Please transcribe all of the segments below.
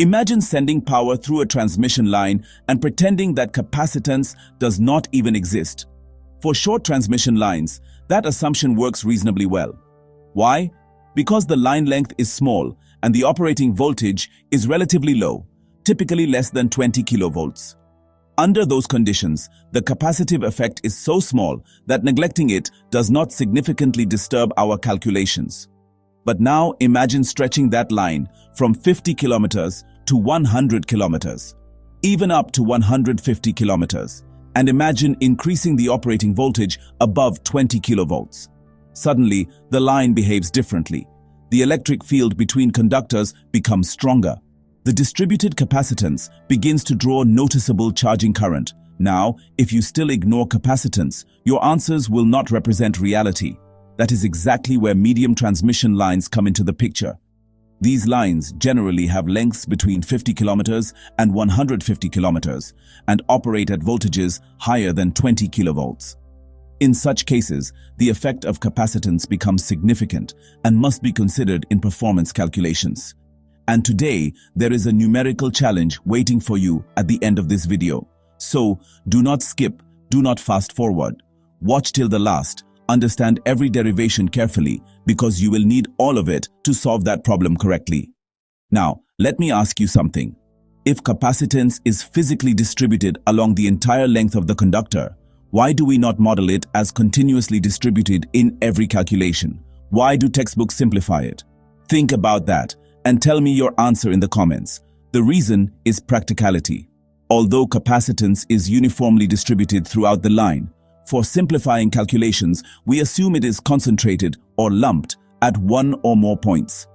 Imagine sending power through a transmission line and pretending that capacitance does not even exist. For short transmission lines, that assumption works reasonably well. Why? Because the line length is small and the operating voltage is relatively low, typically less than 20 kilovolts. Under those conditions, the capacitive effect is so small that neglecting it does not significantly disturb our calculations. But now imagine stretching that line from 50 kilometers to 100 kilometers, even up to 150 kilometers, and imagine increasing the operating voltage above 20 kilovolts. Suddenly, the line behaves differently. The electric field between conductors becomes stronger. The distributed capacitance begins to draw noticeable charging current. Now, if you still ignore capacitance, your answers will not represent reality. That is exactly where medium transmission lines come into the picture. These lines generally have lengths between 50 kilometers and 150 kilometers and operate at voltages higher than 20 kilovolts. In such cases, the effect of capacitance becomes significant and must be considered in performance calculations. And today, there is a numerical challenge waiting for you at the end of this video. So, do not skip, do not fast forward. Watch till the last. Understand every derivation carefully because you will need all of it to solve that problem correctly. Now, let me ask you something. If capacitance is physically distributed along the entire length of the conductor, why do we not model it as continuously distributed in every calculation? Why do textbooks simplify it? Think about that and tell me your answer in the comments. The reason is practicality. Although capacitance is uniformly distributed throughout the line, for simplifying calculations, we assume it is concentrated or lumped at one or more points.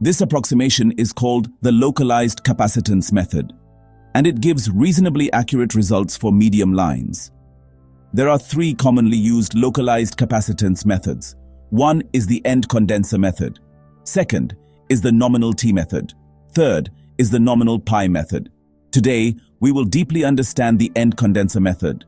This approximation is called the localized capacitance method, and it gives reasonably accurate results for medium lines. There are three commonly used localized capacitance methods. One is the End Condenser Method. Second is the nominal T method. Third is the nominal pi method. Today, we will deeply understand the End Condenser Method.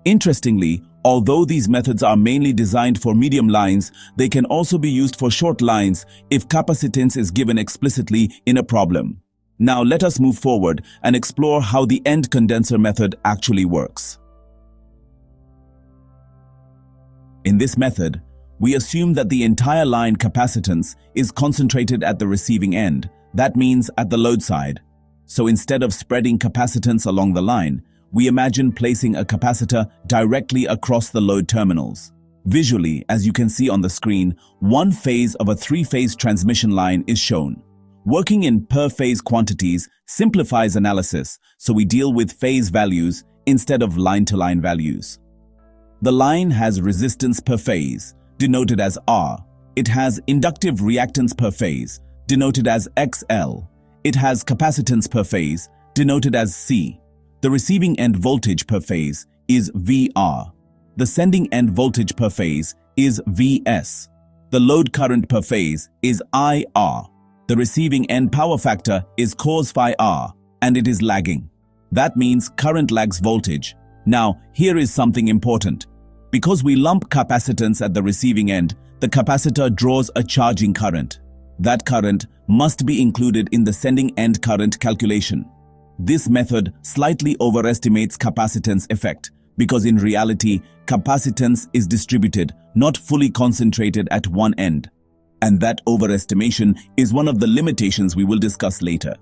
Interestingly, although these methods are mainly designed for medium lines, they can also be used for short lines if capacitance is given explicitly in a problem. Now let us move forward and explore how the End Condenser Method actually works. In this method, we assume that the entire line capacitance is concentrated at the receiving end, that means at the load side. So instead of spreading capacitance along the line, we imagine placing a capacitor directly across the load terminals. Visually, as you can see on the screen, one phase of a three-phase transmission line is shown. Working in per-phase quantities simplifies analysis, so we deal with phase values instead of line-to-line values. The line has resistance per phase, denoted as R. It has inductive reactance per phase, denoted as XL. It has capacitance per phase, denoted as C. The receiving end voltage per phase is VR. The sending end voltage per phase is Vs. The load current per phase is IR. The receiving end power factor is cos phi R, and it is lagging. That means current lags voltage. Now, here is something important. Because we lump capacitance at the receiving end, the capacitor draws a charging current. That current must be included in the sending end current calculation. This method slightly overestimates capacitance effect because in reality, capacitance is distributed, not fully concentrated at one end. And that overestimation is one of the limitations we will discuss later.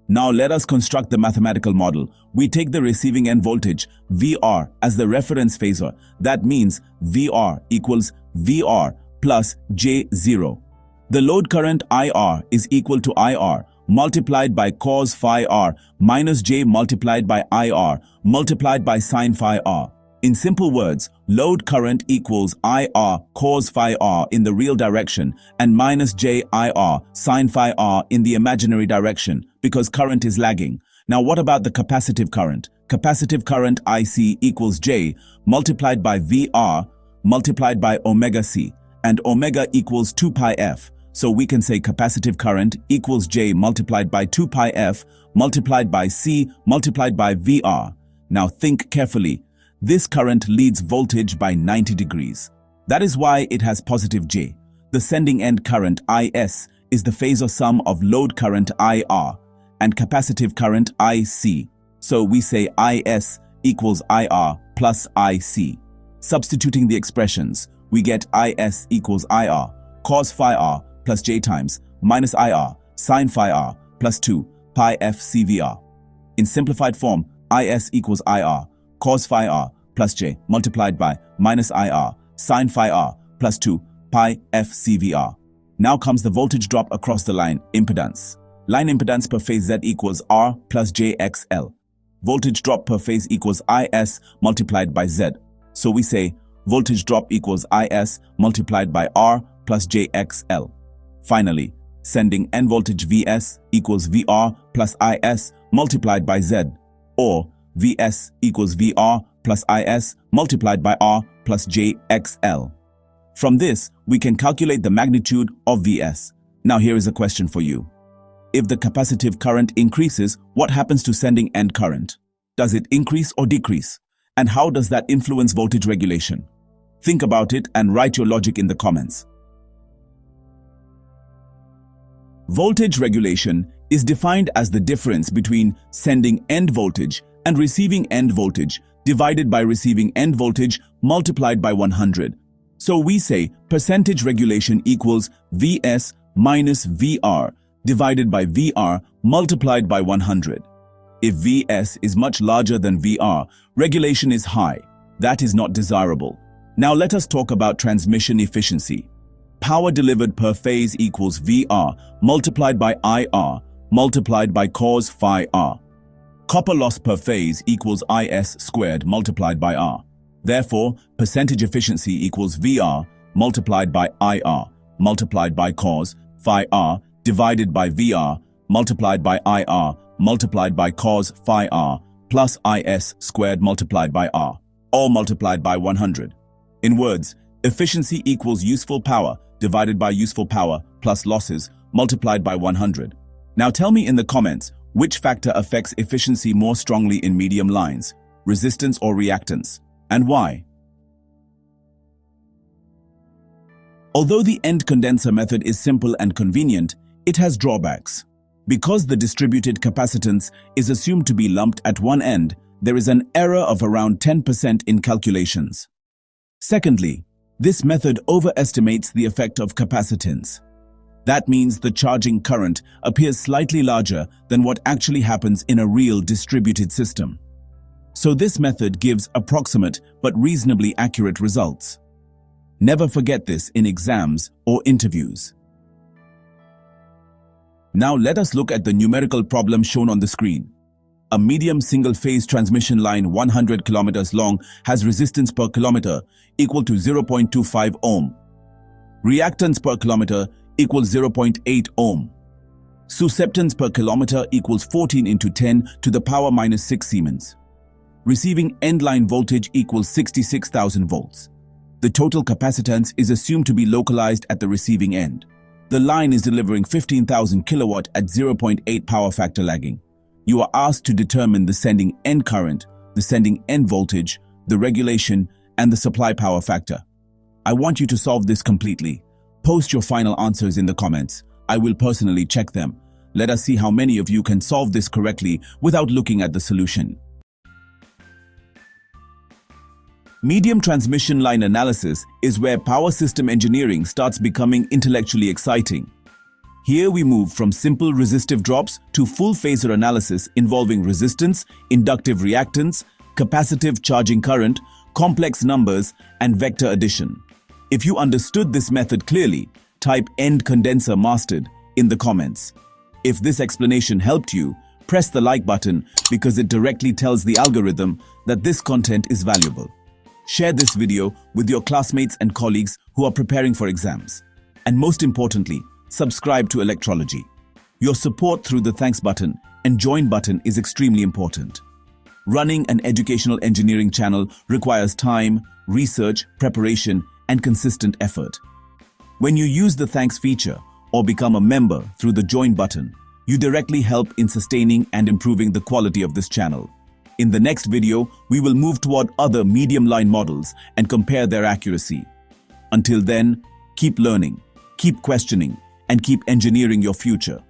Now let us construct the mathematical model. We take the receiving end voltage, VR, as the reference phasor. That means VR equals VR plus J0. The load current IR is equal to IR multiplied by cos phi R minus J multiplied by IR multiplied by sin phi R. In simple words, load current equals IR cos phi R in the real direction and minus J IR sin phi R in the imaginary direction because current is lagging. Now what about the capacitive current? Capacitive current IC equals J multiplied by VR multiplied by omega C, and omega equals 2 pi F. So we can say capacitive current equals J multiplied by 2 pi F multiplied by C multiplied by VR. Now think carefully. This current leads voltage by 90 degrees. That is why it has positive J. The sending end current IS is the phasor sum of load current IR and capacitive current IC. So we say IS equals IR plus IC. Substituting the expressions, we get IS equals IR cos phi R plus J times minus IR sin phi R plus 2 pi f CVR. In simplified form, IS equals IR cos phi R plus J multiplied by minus IR sin phi R plus 2 pi f CVR. Now comes the voltage drop across the line impedance. Line impedance per phase Z equals R plus JXL. Voltage drop per phase equals IS multiplied by Z. So we say voltage drop equals IS multiplied by R plus JXL. Finally, sending end voltage VS equals VR plus IS multiplied by Z, or VS equals VR plus IS multiplied by R plus JXL. From this, we can calculate the magnitude of VS. Now here is a question for you. If the capacitive current increases, what happens to sending end current? Does it increase or decrease? And how does that influence voltage regulation? Think about it and write your logic in the comments. Voltage regulation is defined as the difference between sending end voltage and receiving end voltage divided by receiving end voltage multiplied by 100. So we say percentage regulation equals Vs minus Vr divided by Vr multiplied by 100. If Vs is much larger than Vr, regulation is high. That is not desirable. Now let us talk about transmission efficiency. Power delivered per phase equals Vr multiplied by IR multiplied by cos phi R. Copper loss per phase equals Is squared multiplied by R. Therefore, percentage efficiency equals Vr multiplied by IR multiplied by cos phi R divided by Vr multiplied by IR multiplied by cos phi R plus Is squared multiplied by R, all multiplied by 100. In words, efficiency equals useful power divided by useful power plus losses multiplied by 100. Now tell me in the comments which factor affects efficiency more strongly in medium lines, resistance or reactance, and why. Although the end condenser method is simple and convenient, it has drawbacks. Because the distributed capacitance is assumed to be lumped at one end, there is an error of around 10% in calculations. Secondly, this method overestimates the effect of capacitance. That means the charging current appears slightly larger than what actually happens in a real distributed system. So this method gives approximate but reasonably accurate results. Never forget this in exams or interviews. Now let us look at the numerical problem shown on the screen. A medium single-phase transmission line 100 kilometers long has resistance per kilometer equal to 0.25 ohm. Reactance per kilometer equals 0.8 ohm. Susceptance per kilometer equals 14 into 10 to the power minus 6 Siemens. Receiving end line voltage equals 66,000 volts. The total capacitance is assumed to be localized at the receiving end. The line is delivering 15,000 kilowatt at 0.8 power factor lagging. You are asked to determine the sending end current, the sending end voltage, the regulation, and the supply power factor. I want you to solve this completely. Post your final answers in the comments. I will personally check them. Let us see how many of you can solve this correctly without looking at the solution. Medium transmission line analysis is where power system engineering starts becoming intellectually exciting. Here we move from simple resistive drops to full phasor analysis involving resistance, inductive reactance, capacitive charging current, complex numbers, and vector addition. If you understood this method clearly, type End Condenser Mastered in the comments. If this explanation helped you, press the like button because it directly tells the algorithm that this content is valuable. Share this video with your classmates and colleagues who are preparing for exams. And most importantly, subscribe to Electrology. Your support through the thanks button and join button is extremely important. Running an educational engineering channel requires time, research, preparation, and consistent effort. When you use the thanks feature or become a member through the join button, you directly help in sustaining and improving the quality of this channel. In the next video, we will move toward other medium line models and compare their accuracy. Until then, keep learning, keep questioning, and keep engineering your future.